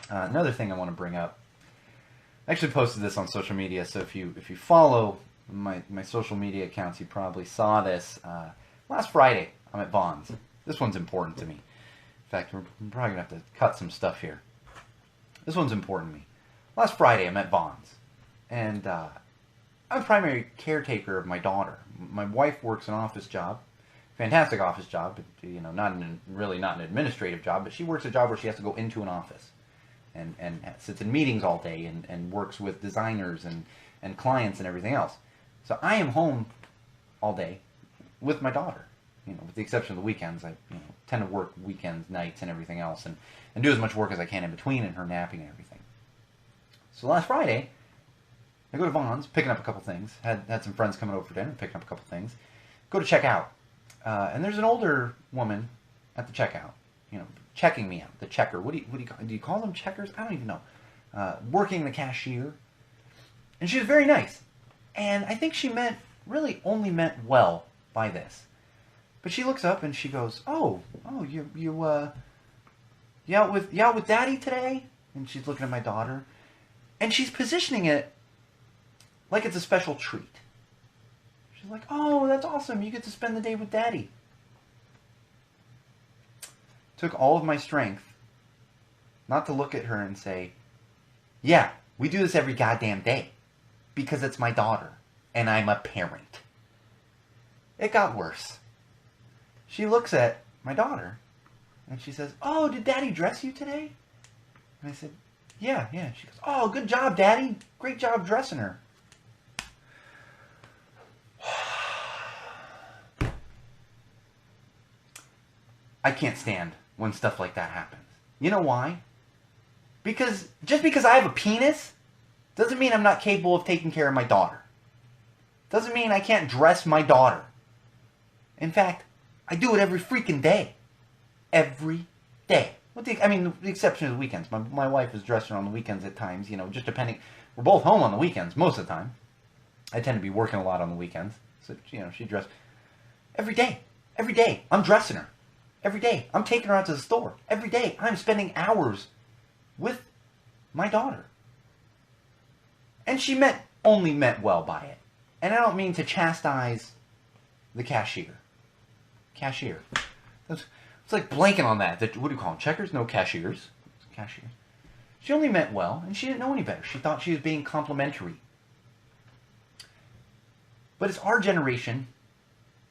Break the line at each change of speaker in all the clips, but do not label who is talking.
Another thing I want to bring up. I actually posted this on social media, so if you follow my social media accounts, you probably saw this. Last Friday, I'm at Vaughn's. This one's important to me. In fact, we're probably going to have to cut some stuff here. This one's important to me. Last Friday, I'm at Vaughn's, and I'm a primary caretaker of my daughter. My wife works an office job, fantastic office job, but really not an administrative job, but she works a job where she has to go into an office and sits in meetings all day and works with designers and clients and everything else. So I am home all day with my daughter, with the exception of the weekends. I tend to work weekends, nights, and everything else, and do as much work as I can in between, and her napping and everything. So last Friday, I go to Vaughn's, picking up a couple things. Had some friends coming over for dinner, picking up a couple things. Go to check out, and there's an older woman at the checkout, checking me out. The checker. What do you call them checkers? I don't even know. Working the cashier, and she was very nice, and I think she really only meant well by this. But she looks up and she goes, "Oh, you out with Daddy today?" And she's looking at my daughter, and she's positioning it like it's a special treat. She's like, "Oh, that's awesome! You get to spend the day with Daddy." Took all of my strength not to look at her and say, "Yeah, we do this every goddamn day because it's my daughter and I'm a parent." It got worse. She looks at my daughter and she says, "Oh, did Daddy dress you today?" And I said, Yeah. She goes, "Oh, good job, Daddy. Great job dressing her." I can't stand when stuff like that happens. You know why? Because just because I have a penis doesn't mean I'm not capable of taking care of my daughter. Doesn't mean I can't dress my daughter. In fact, I do it every freaking day. Every day. With the exception of the weekends. My wife is dressing her on the weekends at times, just depending. We're both home on the weekends most of the time. I tend to be working a lot on the weekends. So, she dresses every day. Every day, I'm dressing her. Every day, I'm taking her out to the store. Every day, I'm spending hours with my daughter. And she only meant well by it. And I don't mean to chastise the cashier. Cashier. It's like blanking on that. What do you call them? Checkers? No, cashiers. Cashiers. She only meant well, and she didn't know any better. She thought she was being complimentary. But it's our generation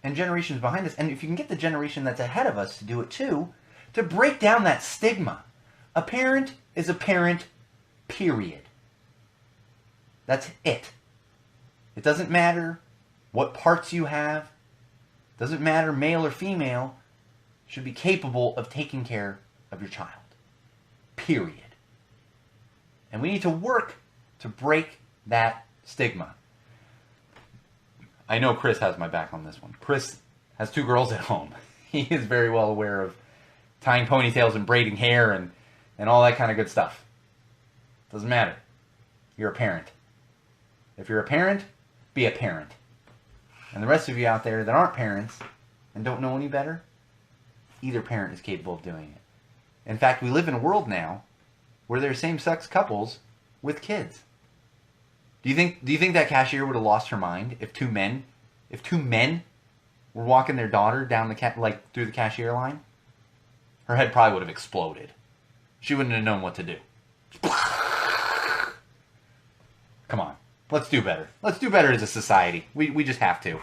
and generations behind us, and if you can get the generation that's ahead of us to do it too, to break down that stigma. A parent is a parent, period. That's it. It doesn't matter what parts you have. It doesn't matter male or female. Should be capable of taking care of your child. Period. And we need to work to break that stigma. I know Chris has my back on this one. Chris has 2 girls at home. He is very well aware of tying ponytails and braiding hair and all that kind of good stuff. Doesn't matter. You're a parent. If you're a parent, be a parent. And the rest of you out there that aren't parents and don't know any better, either parent is capable of doing it. In fact, we live in a world now where there are same-sex couples with kids. Do you think that cashier would have lost her mind if two men were walking their daughter down through the cashier line? Her head probably would have exploded. She wouldn't have known what to do. Come on. Let's do better. Let's do better as a society. We just have to.